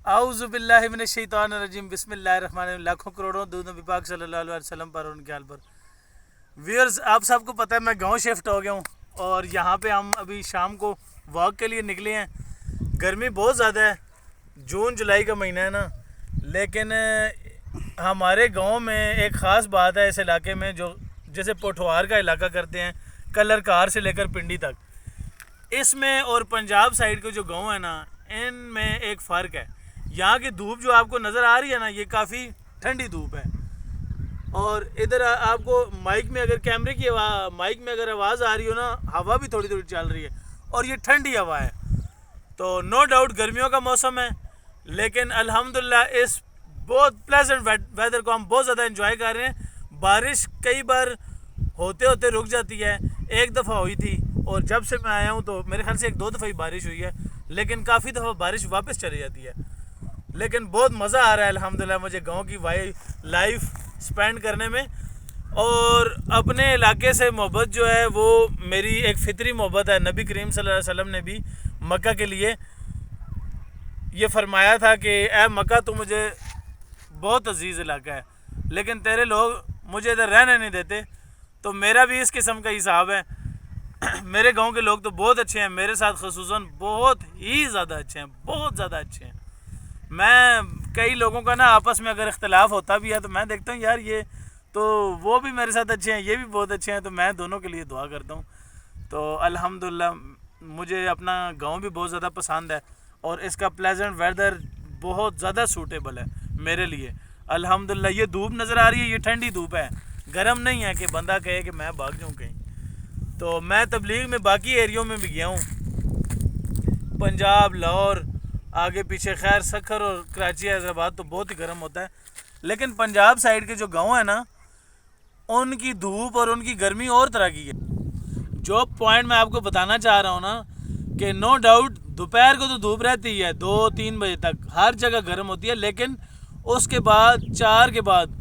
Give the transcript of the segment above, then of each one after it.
आऊज़ुबिल्लाहि मिनश्शैतानिर्रजीम बिस्मिल्लाहिर्रहमानिर्रहीम। लाखों करोड़ों दूध नबी पाक सल्लल्लाहु अलैहि वसल्लम पर, उनके हाल पर। व्यूअर्स, आप सबको पता है मैं गांव शिफ्ट हो गया हूँ और यहाँ पे हम अभी शाम को वॉक के लिए निकले हैं। गर्मी बहुत ज़्यादा है, जून जुलाई का महीना है ना, लेकिन हमारे गांव में एक ख़ास बात है इस इलाके में, जो जैसे पोठवार का इलाका करते हैं, कलर कार से लेकर पिंडी तक, इसमें और पंजाब साइड के जो गांव है ना, इनमें एक फ़र्क है। यहाँ की धूप जो आपको नज़र आ रही है ना, ये काफ़ी ठंडी धूप है। और इधर आपको माइक में अगर कैमरे की माइक में अगर आवाज़ आ रही हो ना, हवा भी थोड़ी थोड़ी चल रही है और ये ठंडी हवा है। तो नो डाउट गर्मियों का मौसम है, लेकिन अल्हम्दुलिल्लाह इस बहुत प्लेजेंट वेदर को हम बहुत ज़्यादा एंजॉय कर रहे हैं। बारिश कई बार होते होते रुक जाती है, एक दफ़ा हुई थी और जब से मैं आया हूँ तो मेरे ख्याल से एक दो दफ़ा ही बारिश हुई है, लेकिन काफ़ी दफ़ा बारिश वापस चली जाती है। लेकिन बहुत मज़ा आ रहा है अल्हम्दुलिल्लाह मुझे गांव की लाइफ स्पेंड करने में। और अपने इलाके से मोहब्बत जो है वो मेरी एक फितरी मोहब्बत है। नबी करीम सल्लल्लाहु अलैहि वसल्लम ने भी मक्का के लिए ये फरमाया था कि ए मक्का, तू मुझे बहुत अजीज़ इलाका है, लेकिन तेरे लोग मुझे इधर रहने नहीं देते। तो मेरा भी इस किस्म का हिसाब है। मेरे गांव के लोग तो बहुत अच्छे हैं, मेरे साथ ख़ुसूसन बहुत ही ज़्यादा अच्छे हैं, बहुत ज़्यादा अच्छे हैं। मैं कई लोगों का ना आपस में अगर इख्तलाफ होता भी है तो मैं देखता हूँ यार ये तो वो भी मेरे साथ अच्छे हैं, ये भी बहुत अच्छे हैं, तो मैं दोनों के लिए दुआ करता हूँ। तो अल्हम्दुलिल्लाह मुझे अपना गांव भी बहुत ज़्यादा पसंद है और इसका प्लेजेंट वेदर बहुत ज़्यादा सूटेबल है मेरे लिए। अल्हम्दुलिल्लाह ये धूप नज़र आ रही है, ये ठंडी धूप है, गर्म नहीं है कि बंदा कहे कि मैं भाग जाऊँ कहीं। तो मैं तबलीग में बाकी एरियो में भी गया हूँ, पंजाब, लाहौर, आगे पीछे, खैर सखर और कराची, हैदराबाद तो बहुत ही गर्म होता है, लेकिन पंजाब साइड के जो गांव है ना, उनकी धूप और उनकी गर्मी और तरह की है। जो पॉइंट मैं आपको बताना चाह रहा हूँ ना, कि नो डाउट दोपहर को तो धूप रहती है 2-3 बजे तक, हर जगह गर्म होती है, लेकिन उसके बाद 4 के बाद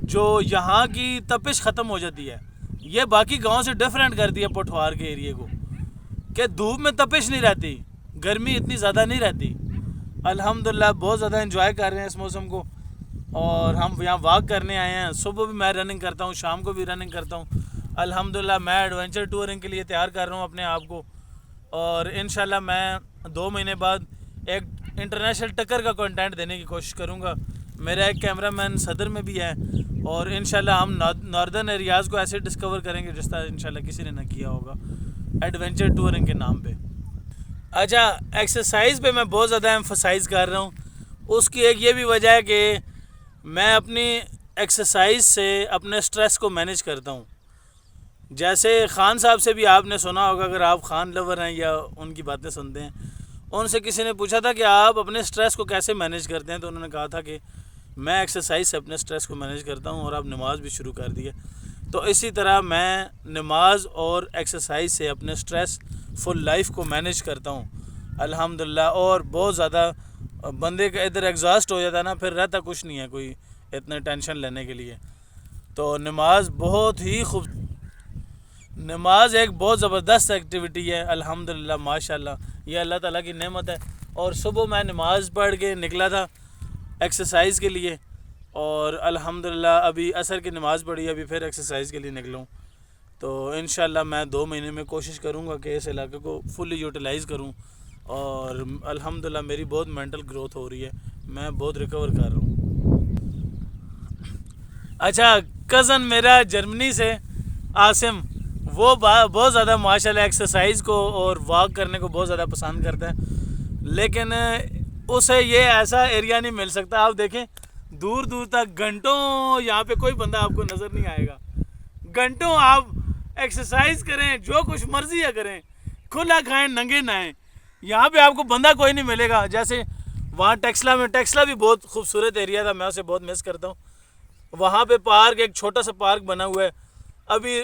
जो यहाँ की तपिश ख़त्म हो जाती है। ये बाकी गांव से डिफरेंट करती है पोठवार के एरिए को, कि धूप में तपिश नहीं रहती, गर्मी इतनी ज़्यादा नहीं रहती। अल्हम्दुलिल्लाह बहुत ज़्यादा एंजॉय कर रहे हैं इस मौसम को। और हम यहाँ वॉक करने आए हैं, सुबह भी मैं रनिंग करता हूँ, शाम को भी रनिंग करता हूँ। अल्हम्दुलिल्लाह मैं एडवेंचर टूरिंग के लिए तैयार कर रहा हूँ अपने आप को, और इंशाल्लाह मैं 2 महीने बाद एक इंटरनेशनल टक्कर का कंटेंट देने की कोशिश करूँगा। मेरा एक कैमरामैन सदर में भी है और इंशाल्लाह हम नॉर्दर्न एरियाज़ को ऐसे डिस्कवर करेंगे जिस तरह इंशाल्लाह किसी ने ना किया होगा, एडवेंचर टूरिंग के नाम पे। अच्छा, एक्सरसाइज पे मैं बहुत ज़्यादा एम्फसाइज़ कर रहा हूँ। उसकी एक ये भी वजह है कि मैं अपनी एक्सरसाइज से अपने स्ट्रेस को मैनेज करता हूँ। जैसे ख़ान साहब से भी आपने सुना होगा, अगर आप ख़ान लवर हैं या उनकी बातें सुनते हैं, उनसे किसी ने पूछा था कि आप अपने स्ट्रेस को कैसे मैनेज करते हैं, तो उन्होंने कहा था कि मैं एक्सरसाइज से अपने स्ट्रेस को मैनेज करता हूँ, और आप नमाज़ भी शुरू कर दी है। तो इसी तरह मैं नमाज और एक्सरसाइज से अपने स्ट्रेस फुल लाइफ को मैनेज करता हूँ अल्हम्दुलिल्लाह। और बहुत ज़्यादा बंदे का इधर एग्जॉस्ट हो जाता है ना, फिर रहता कुछ नहीं है कोई इतने टेंशन लेने के लिए। तो नमाज बहुत ही खूब, नमाज एक बहुत ज़बरदस्त एक्टिविटी है अल्हम्दुलिल्लाह, माशाल्लाह, ये अल्लाह ताला की नेमत है। और सुबह मैं नमाज़ पढ़ के निकला था एक्सरसाइज के लिए, और अल्हम्दुलिल्लाह अभी असर की नमाज़ पढ़ी, अभी फिर एक्सरसाइज के लिए निकलूँ। तो इंशाल्लाह मैं 2 महीने में कोशिश करूँगा कि इस इलाके को फुली यूटिलाइज़ करूँ, और अल्हम्दुलिल्लाह मेरी बहुत मेंटल ग्रोथ हो रही है, मैं बहुत रिकवर कर रहा हूँ। अच्छा, कज़न मेरा जर्मनी से आसिम, वो बहुत ज़्यादा माशाल्लाह एक्सरसाइज को और वॉक करने को बहुत ज़्यादा पसंद करता है, लेकिन उसे ये ऐसा एरिया नहीं मिल सकता। आप देखें दूर दूर तक घंटों यहाँ पे कोई बंदा आपको नज़र नहीं आएगा। घंटों आप एक्सरसाइज करें, जो कुछ मर्जी है करें, खुला खाएं, नंगे नहाएं, यहाँ पे आपको बंदा कोई नहीं मिलेगा। जैसे वहाँ टेक्सला में, टेक्सला भी बहुत खूबसूरत एरिया था, मैं उसे बहुत मिस करता हूँ। वहाँ पे पार्क, एक छोटा सा पार्क बना हुआ है, अभी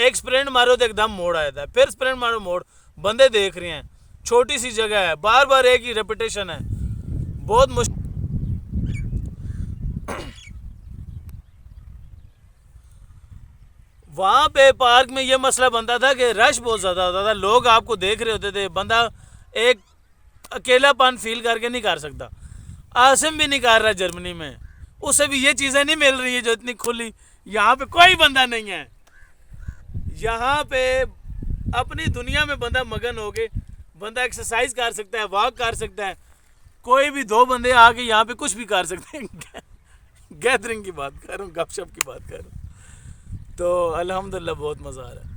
एक स्प्रिंट मारो तो एकदम मोड़ आया था, फिर स्प्रिंट मारो मोड़, बंदे देख रहे हैं, छोटी सी जगह है, बार बार एक ही रेपिटेशन है, बहुत मुश्किल। वहाँ पे पार्क में ये मसला बनता था कि रश बहुत ज़्यादा होता था, लोग आपको देख रहे होते थे, बंदा एक अकेलापन फील करके नहीं कर सकता। आसिम भी नहीं कर रहा जर्मनी में, उसे भी ये चीज़ें नहीं मिल रही है जो इतनी खुली। यहाँ पे कोई बंदा नहीं है, यहाँ पे अपनी दुनिया में बंदा मगन हो गए, बंदा एक्सरसाइज कर सकता है, वॉक कर सकता है। कोई भी दो बंदे आके यहाँ पे कुछ भी कर सकते हैं। गैदरिंग की बात कर रहा हूँ, गपशप की बात कर रहा हूँ। तो अल्हम्दुलिल्लाह बहुत मज़ा आ रहा है।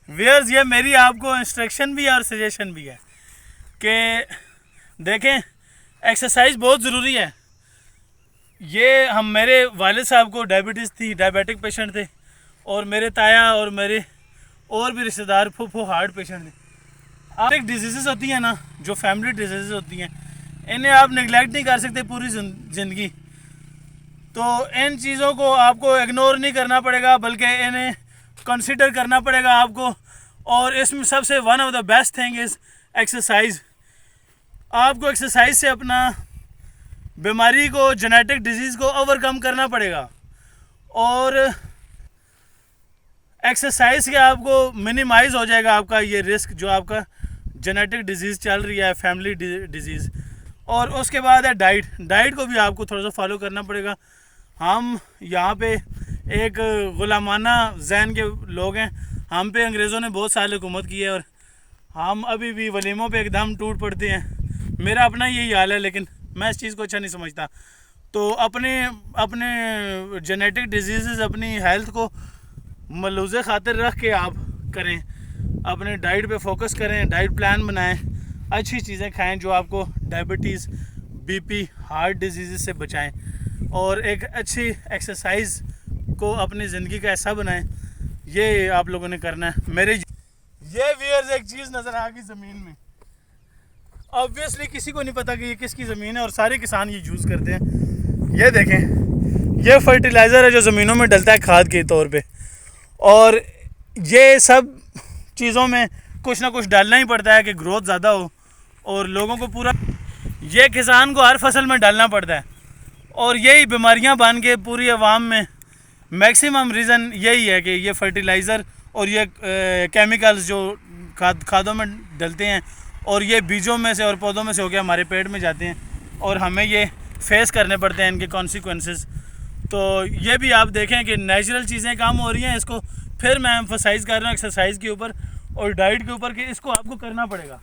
व्यूअर्स, ये मेरी आपको इंस्ट्रक्शन भी है और सजेशन भी है कि देखें, एक्सरसाइज बहुत ज़रूरी है। ये हम मेरे वालिद साहब को डायबिटीज़ थी, डायबिटिक पेशेंट थे, और मेरे ताया और मेरे और भी रिश्तेदार फूफो हार्ट पेशेंट थे। आप एक डिजीज़ होती हैं ना, जो फैमिली डिजीज़ होती हैं, इन्हें आप नेगलेक्ट नहीं कर सकते पूरी ज़िंदगी। तो इन चीज़ों को आपको इग्नोर नहीं करना पड़ेगा, बल्कि इन्हें कंसिडर करना पड़ेगा आपको। और इसमें सबसे one of the best thing is exercise. आपको एक्सरसाइज से अपना बीमारी को, जेनेटिक डिजीज़ को ओवरकम करना पड़ेगा। और एक्सरसाइज के आपको मिनिमाइज़ हो जाएगा आपका ये रिस्क जो आपका जेनेटिक डिजीज़ चल रही है, फैमिली डिजीज़। और उसके बाद है डाइट को भी आपको थोड़ा सा फॉलो करना पड़ेगा। हम यहाँ पे एक ग़ुलामाना ज़हन के लोग हैं, हम पे अंग्रेज़ों ने बहुत साल हुकूमत की है और हम अभी भी वलीमों पे एकदम टूट पड़ते हैं। मेरा अपना यही हाल है, लेकिन मैं इस चीज़ को अच्छा नहीं समझता। तो अपने अपने जेनेटिक डिजीज़, अपनी हेल्थ को मलूज़े खातिर रख के आप करें, अपने डाइट पे फोकस करें, डाइट प्लान बनाएं, अच्छी चीज़ें खाएं जो आपको डायबिटीज़, बीपी, हार्ट डिजीज़ से बचाएं, और एक अच्छी एक्सरसाइज को अपनी ज़िंदगी का हिस्सा बनाएं। ये आप लोगों ने करना है। मेरे ये व्यूअर्स, एक चीज़ नज़र आ गई ज़मीन में। ऑब्वियसली किसी को नहीं पता कि ये किसकी ज़मीन है, और सारे किसान ये यूज़ करते हैं। ये देखें, ये फर्टिलाइज़र है जो ज़मीनों में डलता है खाद के तौर पे, और ये सब चीज़ों में कुछ ना कुछ डालना ही पड़ता है कि ग्रोथ ज़्यादा हो। और लोगों को पूरा, ये किसान को हर फसल में डालना पड़ता है, और यही बीमारियां बन के पूरी आवाम में मैक्सिमम रीज़न यही है कि ये फर्टिलाइज़र और ये केमिकल्स जो खादों में डलते हैं, और ये बीजों में से और पौधों में से होकर हमारे पेट में जाते हैं, और हमें ये फेस करने पड़ते हैं इनके कॉन्सिक्वेंसेस। तो ये भी आप देखें कि नेचुरल चीज़ें काम हो रही हैं। इसको फिर मैं एम्फसाइज़ कर रहा हूँ एक्सरसाइज के ऊपर और डाइट के ऊपर कि इसको आपको करना पड़ेगा।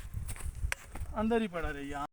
अंदर ही पड़ा रहिए।